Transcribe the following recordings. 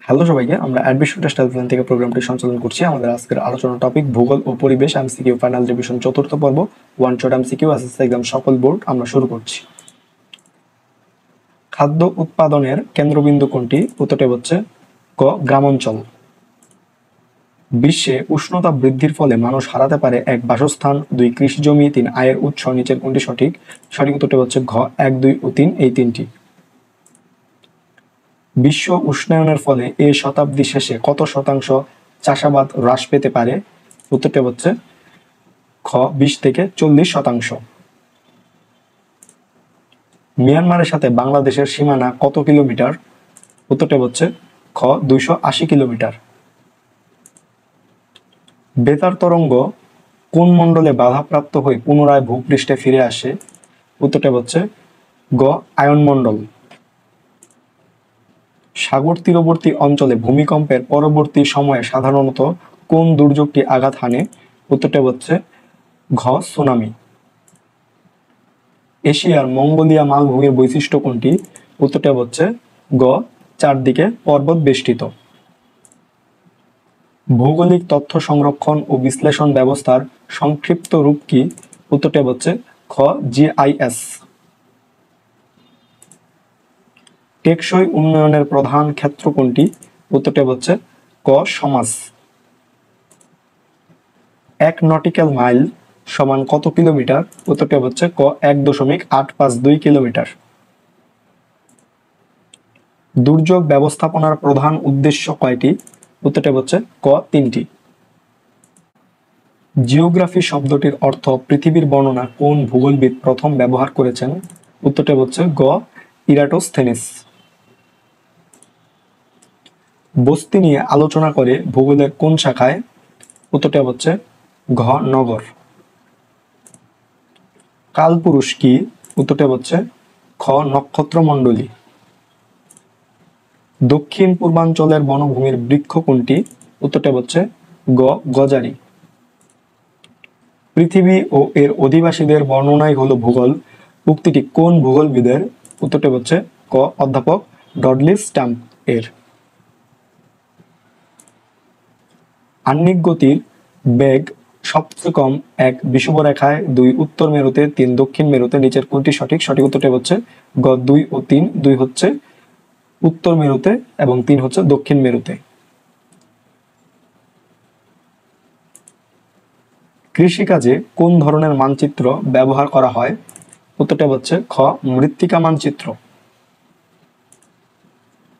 Hello সবাইকে, আমরা admission test helpline থেকে প্রোগ্রামটি সঞ্চালন করছি। আমাদের আজকের আলোচনার টপিক ভূগোল ও পরিবেশ এমসিকিউ ফাইনাল রিভিশন চতুর্থ পর্ব, one shot MCQ SSC exam সকল বোর্ড। আমরা শুরু করছি। খাদ্য উৎপাদনের কেন্দ্রবিন্দু কোনটি? উত্তরটি হচ্ছে ক গ্রামাঞ্চল। বিশ্বে উষ্ণতা বৃদ্ধির ফলে মানুষ হারাতে পারে 1 বাসস্থান, 2 কৃষিজমি, 3 আয়ের উৎস। নিচের কোনটি সঠিক? সঠিক উত্তরটি হচ্ছে ঘ 1, 2 ও 3 এই তিনটি। বিশ্ব উষ্ণায়নের ফলে এই শতাব্দী শেষে কত শতাংশ চাষাবাদ হ্রাস পেতে পারে? উত্তরটি হচ্ছে খ 20 থেকে 40%। মিয়ানমারের সাথে বাংলাদেশের সীমানা কত কিলোমিটার? উত্তরটি হচ্ছে খ 280 কিলোমিটার। বেতার তরঙ্গ কোন মণ্ডলে বাধাপ্রাপ্ত হয়ে পুনরায় ভূপৃষ্ঠে ফিরে আসে? উত্তরটি হচ্ছে গ আয়নমণ্ডল। সাগর তীরবর্তী অঞ্চলে ভূমিকম্পের পরবর্তী সময়ে সাধারণত কোন দুর্যোগটি আঘাত হানে? উত্তরটি হচ্ছে ঘ সুনামি। এশিয়ার মঙ্গোলিয়া মালভূমির বৈশিষ্ট্য কোনটি? উত্তরটি হচ্ছে গ চারদিকে পর্বত বেষ্টিত। ভৌগোলিক তথ্য সংরক্ষণ ও বিশ্লেষণ ব্যবস্থার সংক্ষিপ্ত রূপ কি? উত্তরটি হচ্ছে খ GIS। টেকসই উন্নয়নের প্রধান ক্ষেত্র কোনটি? উত্তরটি হচ্ছে ক সমাজ। 1 নটিক্যাল মাইল সমান কত কিলোমিটার? উত্তরটি হচ্ছে ক 1.852 কিলোমিটার। দুর্যোগ ব্যবস্থাপনার প্রধান উদ্দেশ্য কয়টি? উত্তরটি হচ্ছে ক 3টি। জিওগ্রাফি শব্দটির অর্থ পৃথিবীর বর্ণনা কোন ভূগোলবিদ প্রথম ব্যবহার করেছেন? উত্তরটি হচ্ছে গ ইরাটোস্থেনিস। বস্তি নিয়ে আলোচনা করে ভূগোলের কোন শাখায়? উত্তরটি হচ্ছে ঘ নগর। কালপুরুষ কি? উত্তরটি হচ্ছে খ নক্ষত্রমণ্ডলী। দক্ষিণ পূর্বাঞ্চলের বনভূমির বৃক্ষ কোনটি? উত্তরটি হচ্ছে গ গজারি। পৃথিবী ও এর অধিবাসীদের বর্ণনাই হলো ভূগোল উক্তিটি কোন ভূগোলবিদের? উত্তরটি হচ্ছে ক অধ্যাপক ডডলি স্ট্যাম্প এর। আহ্নিক গতির বেগ সবচেয়ে কম 1 বিষুবরেখায়, 2 উত্তর মেরুতে, 3 দক্ষিণ মেরুতে। নিচের কোনটি সঠিক? সঠিক উত্তরটি হচ্ছে গ 2 ও 3। 2 হচ্ছে উত্তর মেরুতে এবং 3 হচ্ছে দক্ষিণ মেরুতে। কৃষিকাজে কোন ধরনের মানচিত্র ব্যবহার করা হয়? উত্তরটি হচ্ছে খ মৃত্তিকা মানচিত্র।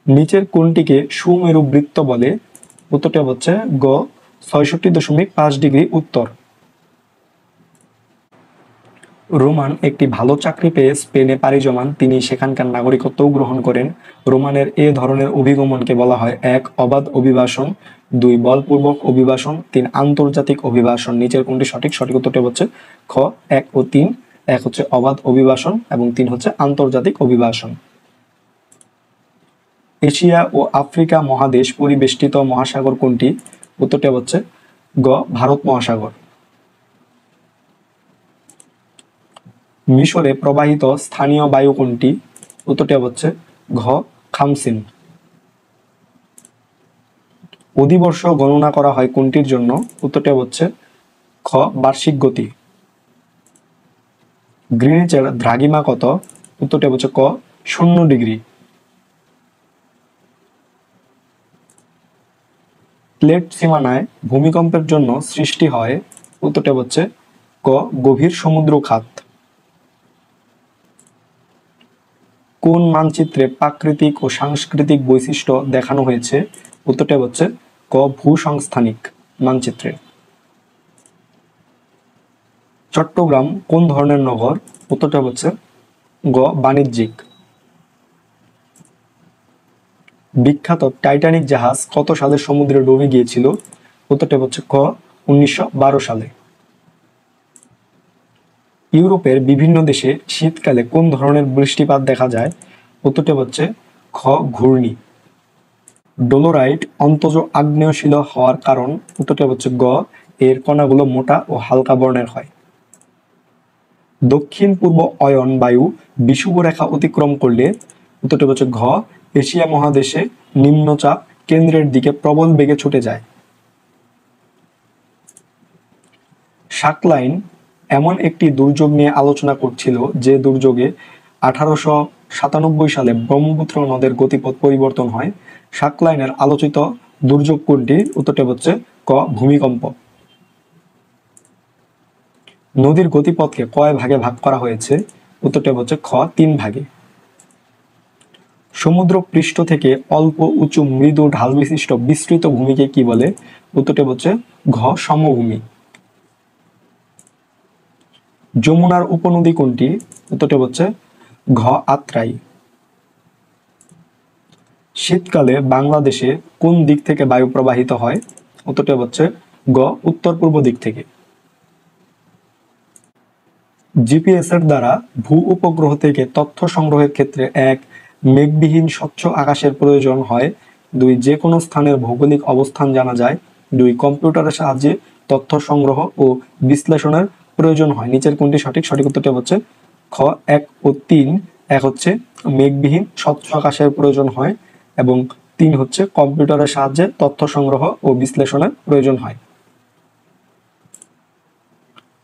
নিচের কোনটিকে সুমেরু বৃত্ত বলে? উত্তরটি হচ্ছে গ 66.5 ডিগ্রি উত্তর। রোমান একটি ভালো চাকরি পেয়ে স্পেনে পাড়ি জমান। তিনি সেখানকার নাগরিকত্বও গ্রহণ করেন। রোমানের এ ধরনের অভিগমনকে বলা হয় 1 অবাধ অভিবাসন, 2 বলপূর্বক অভিবাসন, 3 আন্তর্জাতিক অভিবাসন। নিচের কোনটি সঠিক? সঠিক উত্তরটি হচ্ছে খ 1 ও 3। 1 হচ্ছে অবাধ অভিবাসন এবং 3 হচ্ছে আন্তর্জাতিক অভিবাসন। এশিয়া ও আফ্রিকা মহাদেশ পরিবেষ্টিত মহাসাগর কোনটি? উত্তরটি হচ্ছে গ ভারত মহাসাগর। মিশরে প্রবাহিত স্থানীয় বায়ু কোনটি? উত্তরটি হচ্ছে ঘ খামসিন। অধিবর্ষ গণনা করা হয় কোনটির জন্য? উত্তরটি হচ্ছে খ বার্ষিক গতি। গ্রিনিচের দ্রাঘিমা কত? উত্তরটি হচ্ছে ক 0 ডিগ্রি। প্লেট সীমানায় ভূমিকম্পের জন্য সৃষ্টি হয়? উত্তরটি হচ্ছে ক গভীর সমুদ্র খাত। কোন মানচিত্রে প্রাকৃতিক ও সাংস্কৃতিক বৈশিষ্ট্য দেখানো হয়েছে? উত্তরটি হচ্ছে ক ভূসংস্থানিক মানচিত্রে। চট্টগ্রাম কোন ধরনের নগর? উত্তরটি হচ্ছে গ বাণিজ্যিক। বিখ্যাত টাইটানিক জাহাজ কত সালে সমুদ্রে ডুবে গিয়েছিল? উত্তরটি হচ্ছে ক 1912 সালে। ইউরোপের বিভিন্ন দেশে শীতকালে কোন ধরনের বৃষ্টিপাত দেখা যায়? উত্তরটি হচ্ছে খ ঘূর্ণি। ডলোরাইট অন্তজ আগ্নেয়শিল হওয়ার কারণ? উত্তরটি হচ্ছে গ এর কণাগুলো মোটা ও হালকা বর্ণের হয়। দক্ষিণ পূর্ব অয়ন বায়ু বিষুবরেখা অতিক্রম করলে? উত্তরটি হচ্ছে ঘ এশিয়া মহাদেশে নিম্নচাপ কেন্দ্রের দিকে প্রবল বেগে ছুটে যায়। শাকলাইন এমন একটি দুর্যোগ নিয়ে আলোচনা করছিল যে দুর্যোগে 1897 সালে ব্রহ্মপুত্র নদের গতিপথ পরিবর্তন হয়। শাকলাইনের আলোচিত দুর্যোগ কোনটি? উত্তরটি হচ্ছে ক ভূমিকম্প। নদীর গতিপথকে কয় ভাগে ভাগ করা হয়েছে? উত্তরটি হচ্ছে খ 3 ভাগে। সমুদ্র পৃষ্ঠ থেকে অল্প উঁচু মৃদু ঢাল বিশিষ্ট বিস্তৃত ভূমিকে কি বলে? উত্তরটি হচ্ছে ঘ সমভূমি। যমুনার উপনদী কোনটি? উত্তরটি হচ্ছে ঘ আত্রাই। শীতকালে বাংলাদেশে কোন দিক থেকে বায়ু প্রবাহিত হয়? উত্তরটি হচ্ছে গ উত্তর পূর্ব দিক থেকে। জিপিএস এর দ্বারা ভূ উপগ্রহ থেকে তথ্য সংগ্রহের ক্ষেত্রে 1 মেঘবিহীন স্বচ্ছ আকাশের প্রয়োজন হয়, 2 যে কোনো স্থানের ভৌগোলিক অবস্থান জানা যায়, 2 কম্পিউটারের সাহায্যে তথ্য সংগ্রহ ও বিশ্লেষণের প্রয়োজন হয়। নিচের কোনটি সঠিক? সঠিক উত্তরটি হচ্ছে খ 1 ও 3। 1 হচ্ছে মেঘবিহীন স্বচ্ছ আকাশের প্রয়োজন হয় এবং 3 হচ্ছে কম্পিউটারের সাহায্যে তথ্য সংগ্রহ ও বিশ্লেষণের প্রয়োজন হয়।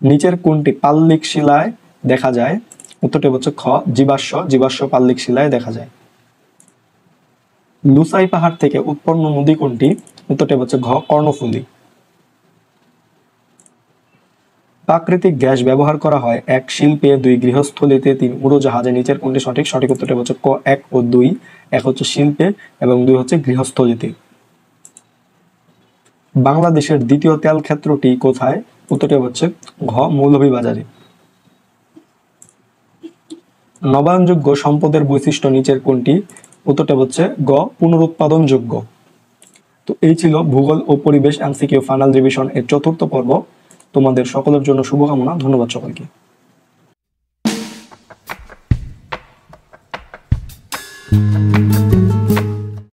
নিচের কোনটি পাললিক শিলায় দেখা যায়? উত্তরটি হচ্ছে খ জীবাশ্ম পাললিক শিলায় দেখা যায়। লুসাই পাহাড় থেকে উৎপন্ন নদী কোনটি? উত্তরটি হচ্ছে ঘ কর্ণফুলী। প্রাকৃতিক গ্যাস ব্যবহার করা হয় 1 শিল্পে, 2 গৃহস্থলীতে, 3 উড়োজাহাজে। নিচের কোনটি সঠিক? সঠিক উত্তরটি হচ্ছে ক 1 ও 2। 1 হচ্ছে শিল্পে এবং 2 হচ্ছে গৃহস্থলীতে। বাংলাদেশের দ্বিতীয় তেল ক্ষেত্রটি কোথায়? উত্তরটি হচ্ছে ঘ মৌলভীবাজারে। নবায়নযোগ্য সম্পদের বৈশিষ্ট্য নিচের কোনটি? উত্তরটা হচ্ছে গ পুনরুৎপাদন যোগ্য। তো এই ছিল ভূগোল ও পরিবেশ এমসিকিউ ফাইনাল রিভিশন এর 4র্থ পর্ব। তোমাদের সকলের জন্য শুভকামনা। ধন্যবাদ সকলকে।